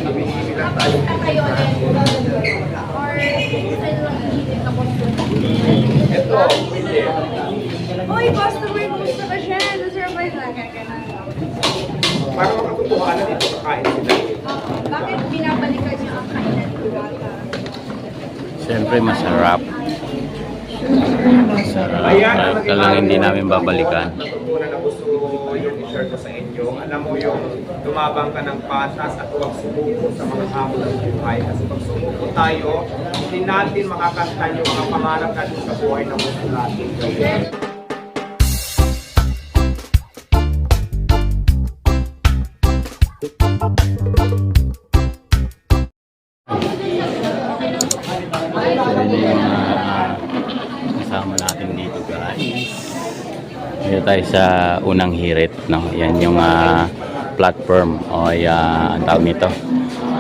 Ibinibili lang tayo. Ito, pwede. Uy, customer, kumusta ba siya? Na-surprise na kaya. Para makatutuhanan dito kakain sila. Bakit binabalikan niyo ang kainan ko? Siyempre masarap. Masarap. Kaya lang hindi namin babalikan. Natutunan na gusto yung i-share ko sa inyo. Alam mo yung lumabang ka ng patas at huwag sumuko sa mga hamon ng buhay. Kasi pag sumuko tayo, hindi natin makakantan yung mga pangarap natin sa buhay na gusto natin. Kasama natin dito guys. Dito tayo sa unang hirit, no? Yan yung platform o ang tawag nito,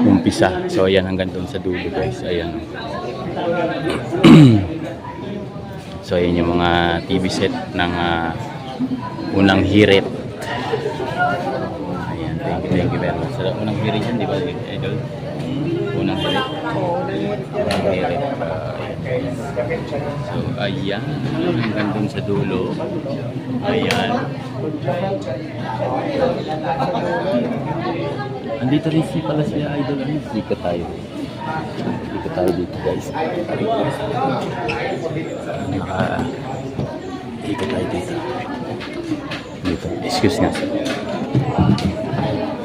umpisa. So yan hanggang doon sa dulo guys. Ayan. So yan yung mga TV set ng unang hirit. Ayan, thank you very much. Sa unang hirit yan, di ba idol? Unang hirit. Unang hirit. So, ayan. Hanggang dun sa dulo. Ayan. Andito rin pala si Idol. Dito tayo. Dito tayo dito guys. Dito tayo dito. Dito. Excuse nga.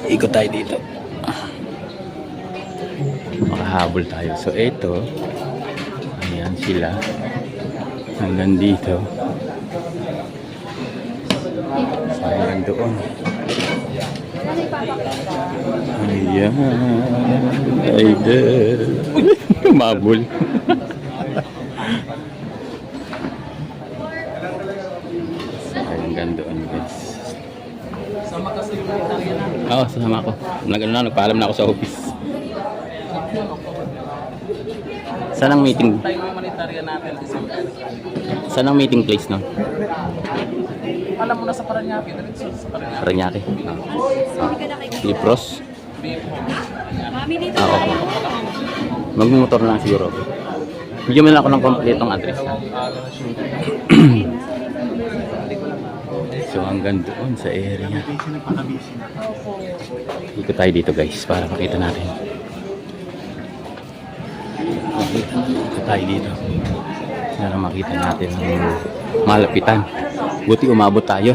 Ikot tayo dito. Makahabol tayo. So, ito. Ayan sila. Hanggang dito. So, hanggang doon. Ayan. Idol. Kumabol. Hanggang doon guys. Sama ka sa humanitarian natin. Oo, sama ako. Nagpaalam na ako sa office. Saan ang meeting? Tayo humanitarian natin. Saan ang meeting place, no? Alam mo na sa Paranaque. Diretso sa Paranaque. Paranaque. Lipros? Mami, dito Okay. Magmumotor lang siguro ako. Bigyan mo lang ako ng kompletong address. So hanggang doon sa area. Ikot tayo dito guys para makita natin. Ikot tayo dito para makita natin ang malapitan. Buti umabot tayo.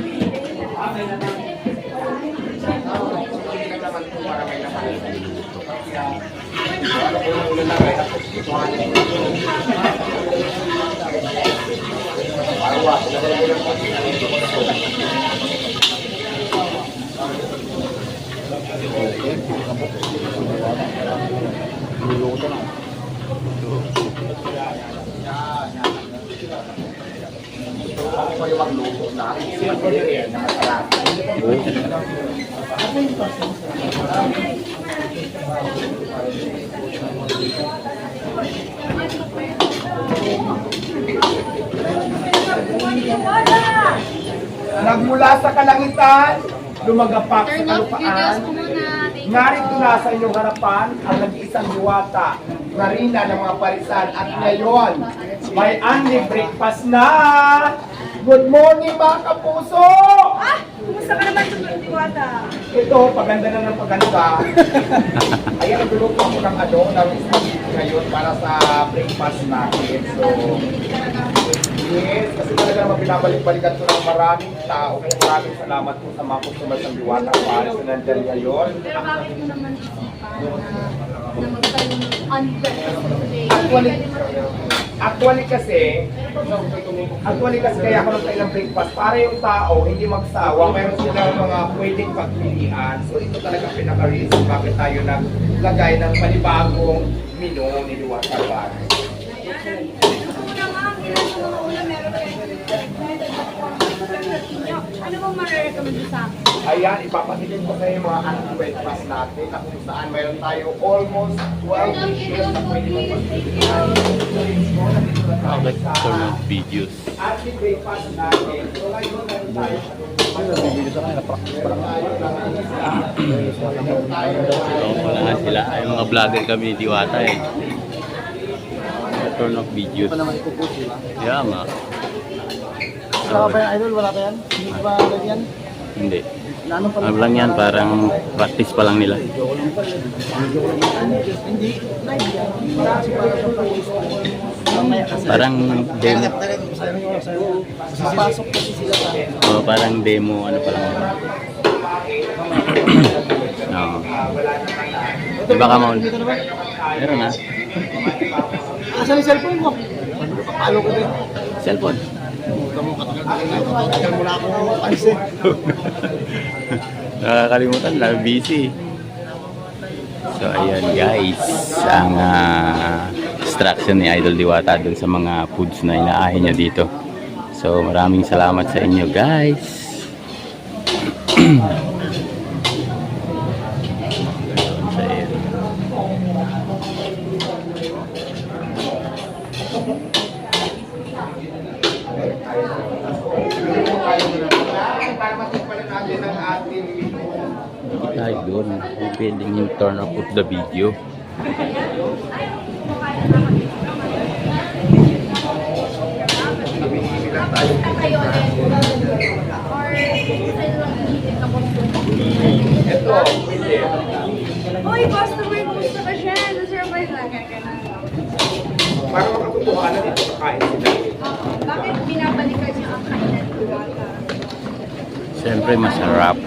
Nagmula sa kalangitan, lumagapak sa kalupaan. Narito na sa inyong harapan ang nag-iisang diwata, narina ng mga parisan. At ngayon, may unli breakfast na! Good morning mga kapuso! Kumusta ka naman, Diwata? Ito, paganda na ng paganda. Ayan, nagluluto ako ng ng spaghetti ngayon para sa breakfast natin. So, yes, kasi talaga naman pinabalik-balikan ko ng maraming tao. Kaya maraming salamat po sa mga customers ng Diwata Paris na nandyan ngayon. Pero bakit mo naman isipan na magkaroon on breakfast today? Actually kasi kaya ako nagtayo ng breakfast para yung tao hindi magsawa, mayroon silang mga pwedeng pagpilian. So ito talaga pinaka-reason bakit tayo naglagay ng panibagong menu ni Diwata Paris. Ano bang marirecommend sa akin? Ayan, ipapakilin ko sa yung mga breakfast natin na kung saan mayroon tayo almost 12 dishes na pwede mong pagpilian. Okay, so videos. At yung breakfast natin, so ngayon meron tayo Wala sila. Ay, mga vlogger kami ni Diwata eh. Turn off videos. Kaya nga. Wala pa yan, idol? Wala pa yan? Hindi pa yan? Hindi. Ano pa Ano lang yan, parang practice pa lang nila. Hindi. Live yan. Kasi para sa practice. Mamaya kasi. Parang demo. Papasok kasi sila sa Parang demo, ano pa lang. Oo. Diba ka, Maul? Meron na. Asan yung cellphone mo? Papalo ko din. Cellphone. Katagal mo na ako ayos eh. Nakakalimutan na, busy. So ayan guys, ang instruction ni Idol Diwata dun sa mga foods na inaahin niya dito. So maraming salamat sa inyo guys. Sa area. Para matipalan natin ang ating Tayo doon, pwedeng yung turn off of the video. ito, hindi. Uy, customer, kumusta ka siya? Na-surprise lang ka na. Para makatutuhanan dito kakain sila. Bakit binabalikan niyo ang kainan Diwata? Siyempre masarap.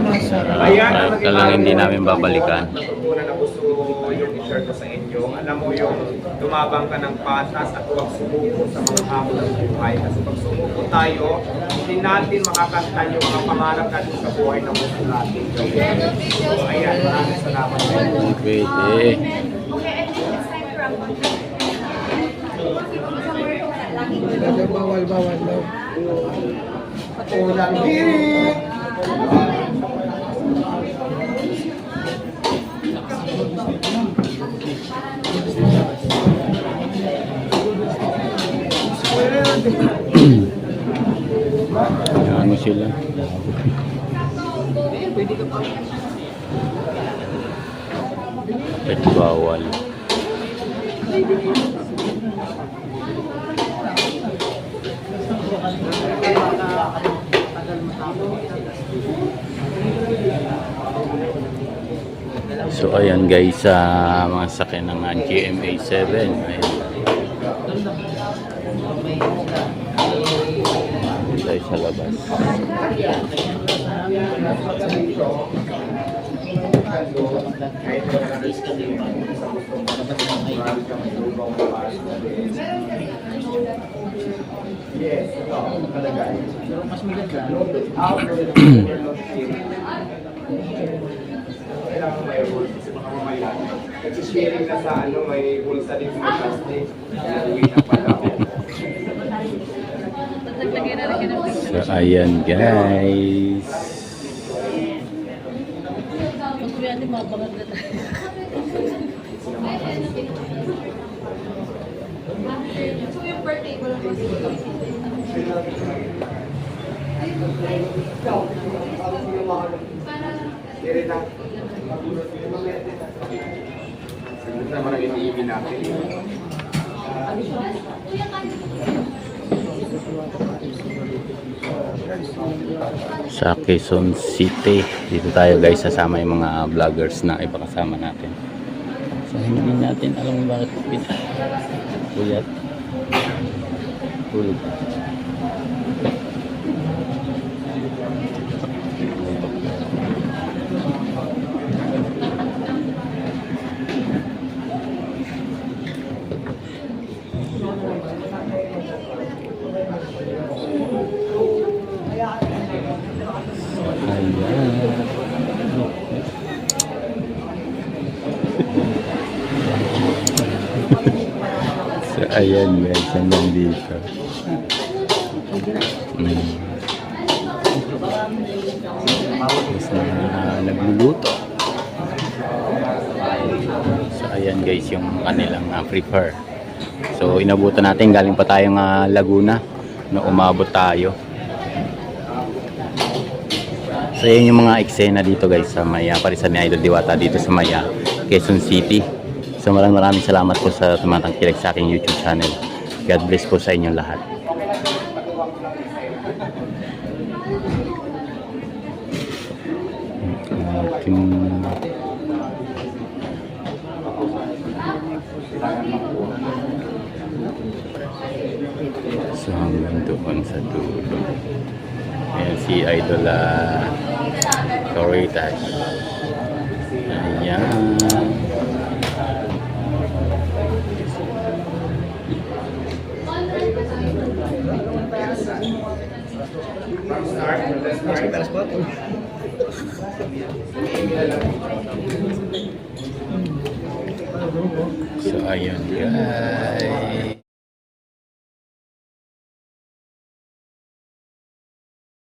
Masarap. Kahit ka lang hindi namin babalikan. Natutunan na gusto yung i-share ko sa inyo. Alam mo yung tumabang ka ng patas at huwag sumuko sa mga hamon ng buhay. Kasi pag sumuko tayo, hindi natin makakantan yung mga pangarap natin sa buhay na gusto natin. So ayan, maraming salamat sa inyo. Pwede. Okay, I think it's time for a podcast. Somewhere to wala. Lagi Bawal daw. Ulang hirit! Ano sila? Kapit bawal. So ayan guys, mga sakyan ng GMA 7. Ayan. Dito tayo sa labas. Yes, ito. Nakalagay. Mas maganda. Kailangan may rules kasi baka mamaya. Nagsisharing na sa ano, may bulsa din sa plastic. Uwi na pala ako. So ayan guys. So yung birthday ko lang kasi. Kiri na. Sagot naman ang iniibig natin. Sa Quezon City. Dito tayo guys, sasama yung mga vloggers na ipakasama natin. So hindi natin alam kung bakit puyat. Tulog. So ayan guys, hanggang dito. Tapos nagluluto. So ayan guys, yung kanilang prepare. So inabutan natin, galing pa tayong Laguna na umabot tayo. So yan yung mga eksena dito guys sa Maya, parisan ni Idol Diwata dito sa Maya, Quezon City. So maraming salamat po sa tumatangkilik sa aking YouTube channel. God bless po sa inyong lahat. So hanggang doon sa dulo. Ayan si Idol Coritas. Ayan. So ayun guys.